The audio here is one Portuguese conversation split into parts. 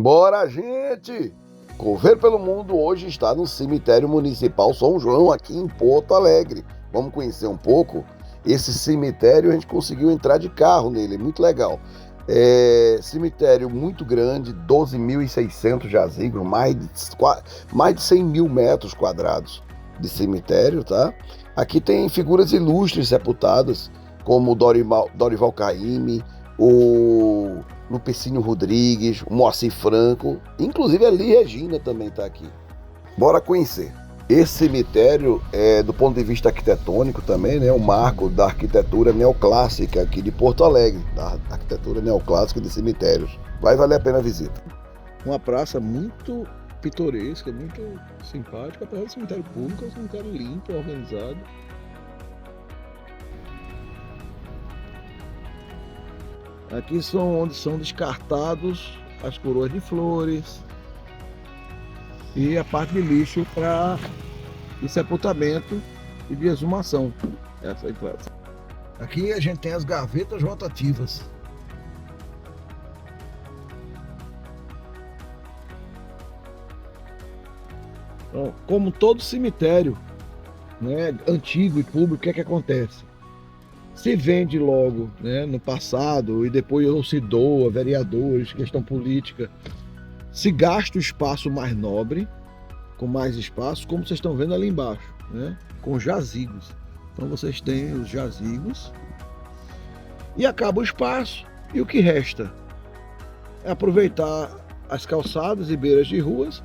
Bora, gente! Correr pelo Mundo hoje está no Cemitério Municipal São João, aqui em Porto Alegre. Vamos conhecer um pouco? Esse cemitério, a gente conseguiu entrar de carro nele, é muito legal. Cemitério muito grande, 12.600 jazigos, mais de 100 mil metros quadrados de cemitério, tá? Aqui tem figuras ilustres sepultadas, como Dorival Caymmi, o Lupicínio Rodrigues, o Moacir Franco, inclusive a Elis Regina também está aqui. Bora conhecer. Esse cemitério, do ponto de vista arquitetônico também, né, o marco da arquitetura neoclássica aqui de Porto Alegre, da arquitetura neoclássica de cemitérios. Vai valer a pena a visita. Uma praça muito pitoresca, muito simpática, apesar de cemitério público, é um cemitério limpo, organizado. Aqui onde são descartados as coroas de flores e a parte de lixo para de sepultamento e de exumação. Essa aí, claro. Aqui a gente tem as gavetas rotativas. Então, como todo cemitério, né, antigo e público, o que é que acontece? Se vende logo, né, no passado e depois ou se doa, vereadores, questão política, se gasta o espaço mais nobre, com mais espaço, como vocês estão vendo ali embaixo, né, com jazigos. Então vocês têm os jazigos e acaba o espaço e o que resta é aproveitar as calçadas e beiras de ruas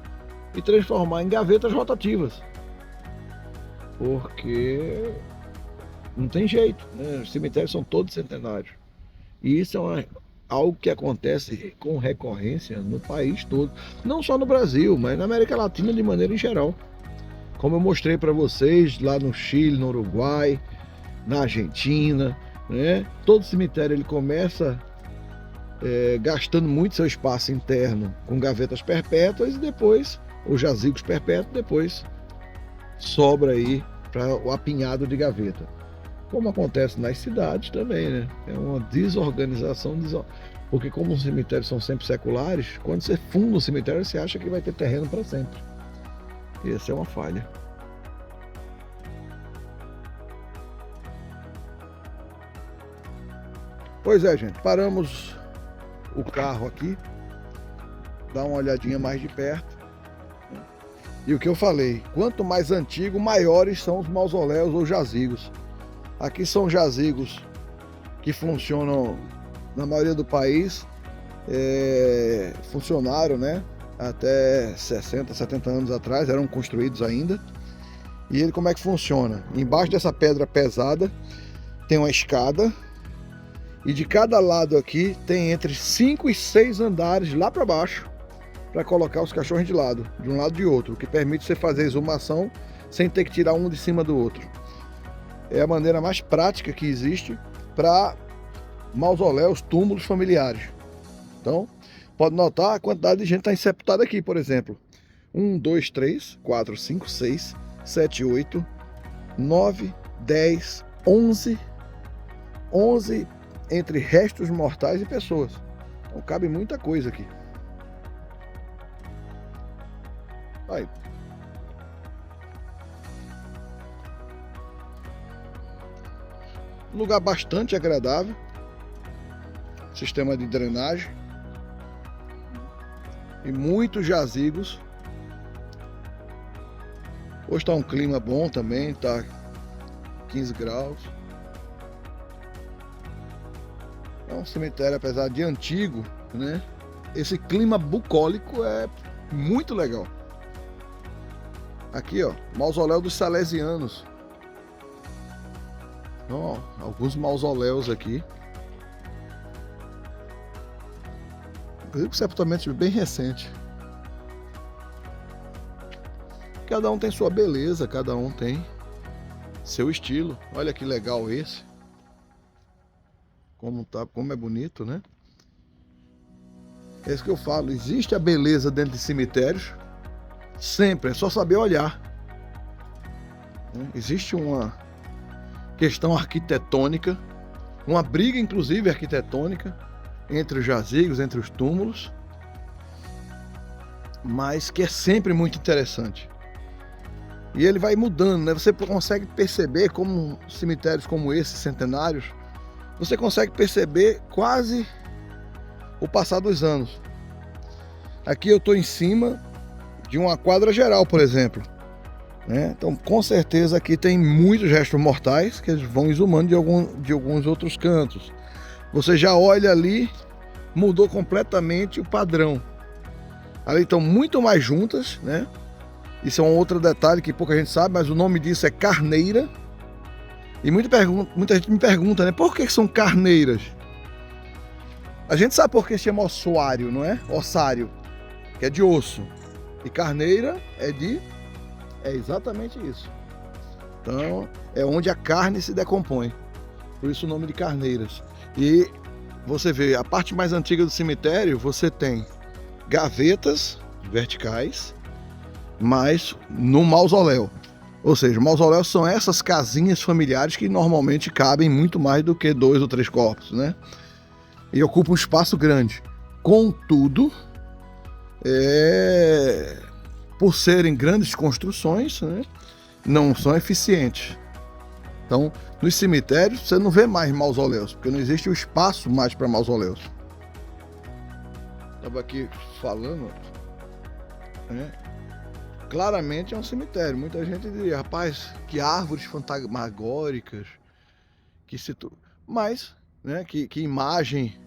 e transformar em gavetas rotativas, porque não tem jeito, né? Os cemitérios são todos centenários. E isso é algo que acontece com recorrência no país todo. Não só no Brasil, mas na América Latina de maneira em geral. Como eu mostrei para vocês lá no Chile, no Uruguai, na Argentina, né? Todo cemitério ele começa gastando muito seu espaço interno com gavetas perpétuas e depois, os jazigos perpétuos, depois sobra aí para o apinhado de gaveta. Como acontece nas cidades também, né? É uma desorganização, porque como os cemitérios são sempre seculares, quando você funda um cemitério, você acha que vai ter terreno para sempre. Essa é uma falha. Pois é, gente, paramos o carro aqui, dá uma olhadinha mais de perto. E o que eu falei, quanto mais antigo, maiores são os mausoléus ou jazigos. Aqui são jazigos que funcionam na maioria do país, funcionaram, né, até 60, 70 anos atrás, eram construídos ainda. E ele como é que funciona? Embaixo dessa pedra pesada tem uma escada e de cada lado aqui tem entre 5 e 6 andares lá para baixo para colocar os caixões de um lado e de outro, o que permite você fazer exumação sem ter que tirar um de cima do outro. É a maneira mais prática que existe para mausoléus, túmulos familiares. Então, pode notar a quantidade de gente que está sepultada aqui, por exemplo. 1, 2, 3, 4, 5, 6, 7, 8, 9, 10, 11 entre restos mortais e pessoas. Então cabe muita coisa aqui. Aí. Lugar bastante agradável, sistema de drenagem e muitos jazigos. Hoje está um clima bom também, está 15 graus. É um cemitério, apesar de antigo, né? Esse clima bucólico é muito legal. Aqui, ó, mausoléu dos Salesianos. Ó, alguns mausoléus aqui. Inclusive com sepultamentos bem recentes. Cada um tem sua beleza, cada um tem seu estilo. Olha que legal esse. Como é bonito, né? É isso que eu falo. Existe a beleza dentro de cemitérios. Sempre, é só saber olhar. Existe uma questão arquitetônica, uma briga inclusive arquitetônica entre os jazigos, entre os túmulos. mas que é sempre muito interessante. E ele vai mudando, né? Você consegue perceber como cemitérios como esses centenários, você consegue perceber quase o passar dos anos. Aqui eu estou em cima de uma quadra geral, por exemplo, né? Então, com certeza aqui tem muitos restos mortais que eles vão exumando de alguns outros cantos. Você já olha ali, mudou completamente o padrão. Ali estão muito mais juntas, né? Isso é um outro detalhe que pouca gente sabe, mas o nome disso é carneira. E muita gente me pergunta, né? Por que são carneiras? A gente sabe por que se chama ossuário, não é? Ossário, que é de osso. E carneira é exatamente isso. Então, é onde a carne se decompõe. Por isso o nome de carneiras. E você vê, a parte mais antiga do cemitério, você tem gavetas verticais, mas no mausoléu. Ou seja, mausoléus são essas casinhas familiares que normalmente cabem muito mais do que 2 ou 3 corpos, né? E ocupam um espaço grande. Contudo, por serem grandes construções, né, não são eficientes. Então, nos cemitérios você não vê mais mausoléus, porque não existe o espaço mais para mausoléus. Estava aqui falando, né? Claramente é um cemitério. Muita gente diria, rapaz, que árvores fantasmagóricas, mas, né, que imagem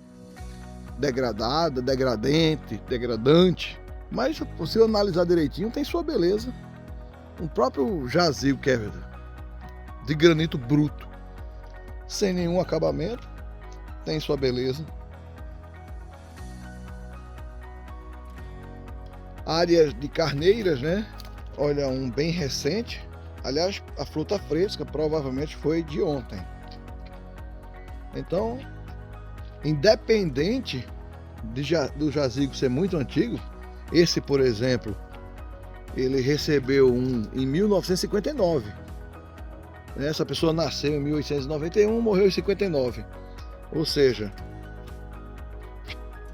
degradada, degradante. Mas se você analisar direitinho, tem sua beleza. O próprio jazigo, que é de granito bruto, sem nenhum acabamento, tem sua beleza. Áreas de carneiras, né? Olha, um bem recente. Aliás, a fruta fresca provavelmente foi de ontem. Então, independente do jazigo ser muito antigo, esse, por exemplo, ele recebeu em 1959. Essa pessoa nasceu em 1891, morreu em 59. Ou seja,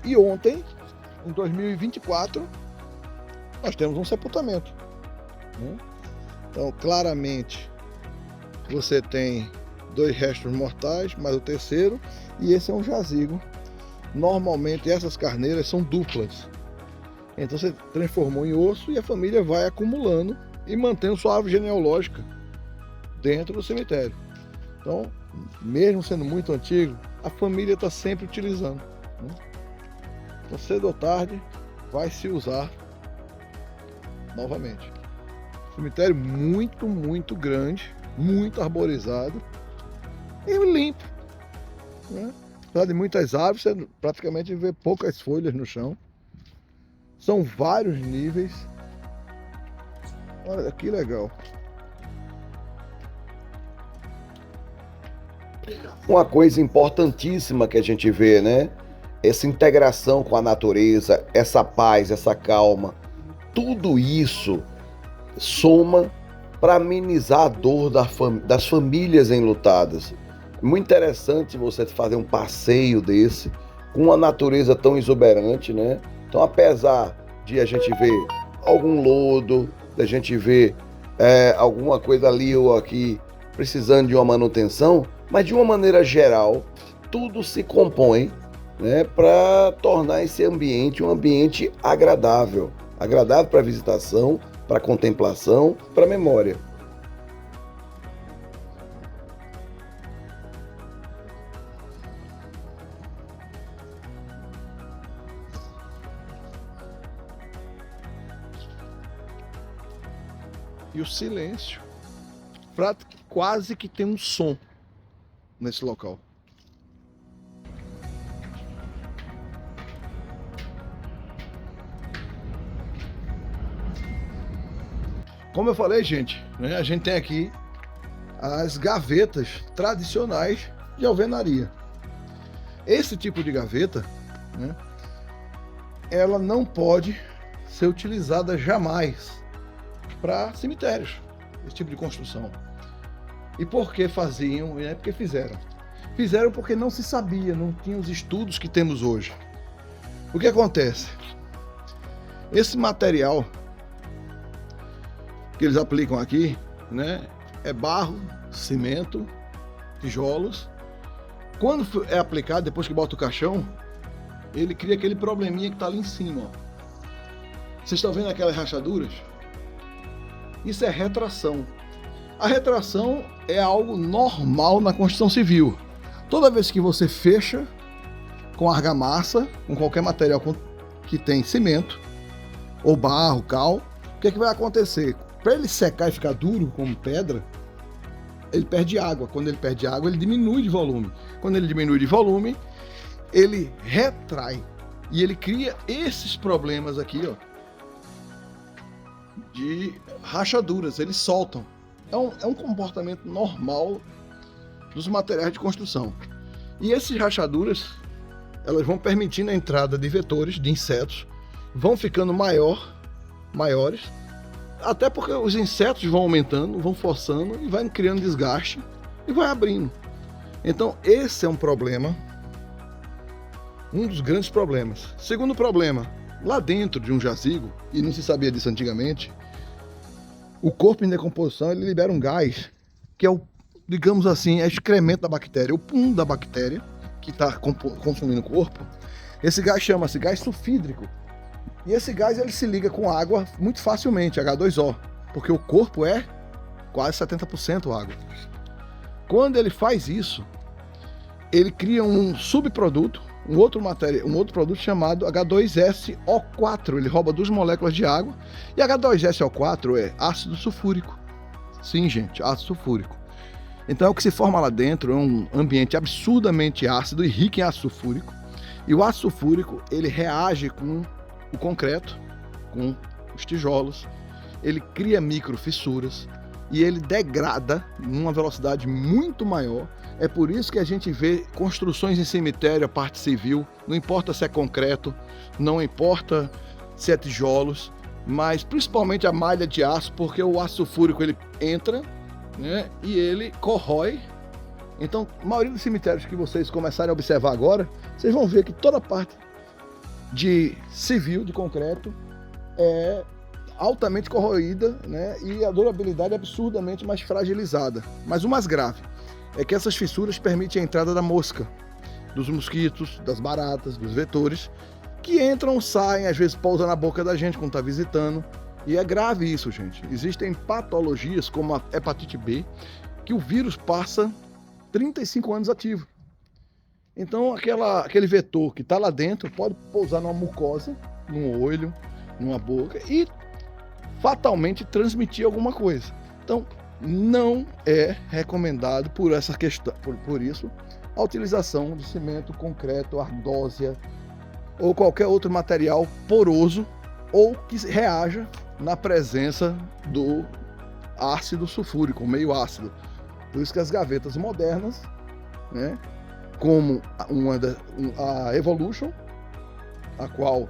e ontem, em 2024, nós temos um sepultamento, né? Então, claramente, você tem 2 restos mortais, mais o terceiro, e esse é um jazigo. Normalmente, essas carneiras são duplas. Então, você transformou em osso e a família vai acumulando e mantendo sua árvore genealógica dentro do cemitério. Então, mesmo sendo muito antigo, a família está sempre utilizando, né? Então, cedo ou tarde, vai se usar novamente. Cemitério muito, muito grande, muito arborizado e limpo, né? Apesar de muitas árvores, você praticamente vê poucas folhas no chão. São vários níveis. Olha que legal. Uma coisa importantíssima que a gente vê, né? Essa integração com a natureza, essa paz, essa calma, tudo isso soma para amenizar a dor das famílias enlutadas. Muito interessante você fazer um passeio desse, com uma natureza tão exuberante, né? Então, apesar de a gente ver algum lodo, da gente ver alguma coisa ali ou aqui precisando de uma manutenção, mas de uma maneira geral, tudo se compõe, né, para tornar esse ambiente um ambiente agradável para a visitação, para a contemplação, para a memória. E o silêncio quase que tem um som nesse local. Como eu falei, gente, né, a gente tem aqui as gavetas tradicionais de alvenaria. Esse tipo de gaveta, né, ela não pode ser utilizada jamais para cemitérios, esse tipo de construção. E por que faziam? É porque fizeram. Fizeram porque não se sabia, não tinha os estudos que temos hoje. O que acontece? Esse material que eles aplicam aqui, né, é barro, cimento, tijolos. Quando é aplicado, depois que bota o caixão, ele cria aquele probleminha que está ali em cima, ó. Vocês estão vendo aquelas rachaduras? Isso é retração. A retração é algo normal na construção civil. Toda vez que você fecha com argamassa, com qualquer material que tem cimento, ou barro, cal, o que vai acontecer? Para ele secar e ficar duro como pedra, ele perde água. Quando ele perde água, ele diminui de volume. Quando ele diminui de volume, ele retrai. E ele cria esses problemas aqui, ó, de rachaduras, eles soltam. É um comportamento normal dos materiais de construção. E essas rachaduras, elas vão permitindo a entrada de vetores, de insetos, vão ficando maiores, até porque os insetos vão aumentando, vão forçando e vai criando desgaste e vai abrindo. Então esse é um problema, um dos grandes problemas. Segundo problema, lá dentro de um jazigo, e não se sabia disso antigamente, o corpo em decomposição ele libera um gás que é o, digamos assim, é excremento da bactéria, o pum da bactéria que está consumindo o corpo. Esse gás chama-se gás sulfídrico. E esse gás ele se liga com água muito facilmente, H2O, porque o corpo é quase 70% água. Quando ele faz isso, ele cria um subproduto, um outro produto chamado H2SO4. Ele rouba 2 moléculas de água. E H2SO4 é ácido sulfúrico. Sim, gente, ácido sulfúrico. Então o que se forma lá dentro é um ambiente absurdamente ácido e rico em ácido sulfúrico. E o ácido sulfúrico, ele reage com o concreto, com os tijolos. Ele cria microfissuras e ele degrada numa velocidade muito maior. É por isso que a gente vê construções em cemitério, a parte civil, não importa se é concreto, não importa se é tijolos, mas principalmente a malha de aço, porque o ácido sulfúrico ele entra, né, e ele corrói. Então, a maioria dos cemitérios que vocês começarem a observar agora, vocês vão ver que toda a parte de civil, de concreto, é altamente corroída, né, e a durabilidade é absurdamente mais fragilizada. Mas o mais grave é que essas fissuras permitem a entrada da mosca, dos mosquitos, das baratas, dos vetores, que entram, saem, às vezes pousam na boca da gente quando está visitando. E é grave isso, gente. Existem patologias como a hepatite B, que o vírus passa 35 anos ativo. Então aquele vetor que está lá dentro pode pousar numa mucosa, num olho, numa boca e fatalmente transmitir alguma coisa. Então não é recomendado por essa questão, por isso, a utilização de cimento, concreto, ardósia ou qualquer outro material poroso ou que reaja na presença do ácido sulfúrico, meio ácido. Por isso que as gavetas modernas, né, como a Evolution, a qual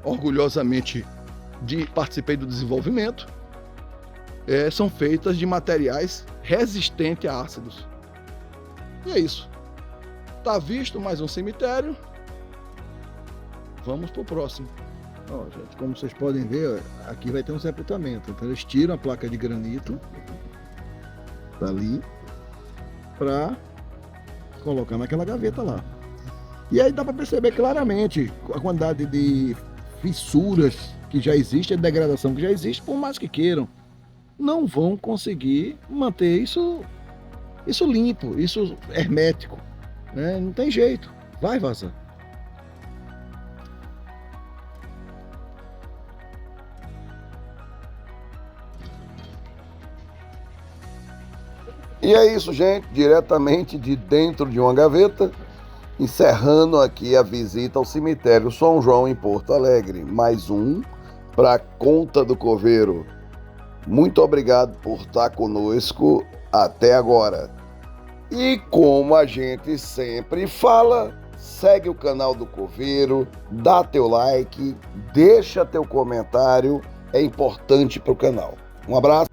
orgulhosamente participei do desenvolvimento, são feitas de materiais resistentes a ácidos. E é isso. Tá visto mais um cemitério. Vamos pro próximo. Ó, gente, como vocês podem ver, aqui vai ter um sepultamento. Então eles tiram a placa de granito dali para colocar naquela gaveta lá. E aí dá para perceber claramente a quantidade de fissuras que já existe, a degradação que já existe, por mais que queiram, não vão conseguir manter isso limpo, isso hermético, né? Não tem jeito, vai vazar. E é isso, gente, diretamente de dentro de uma gaveta, encerrando aqui a visita ao cemitério São João em Porto Alegre. Mais um para conta do coveiro. Muito obrigado por estar conosco até agora. E como a gente sempre fala, segue o canal do Coveiro, dá teu like, deixa teu comentário, é importante para o canal. Um abraço.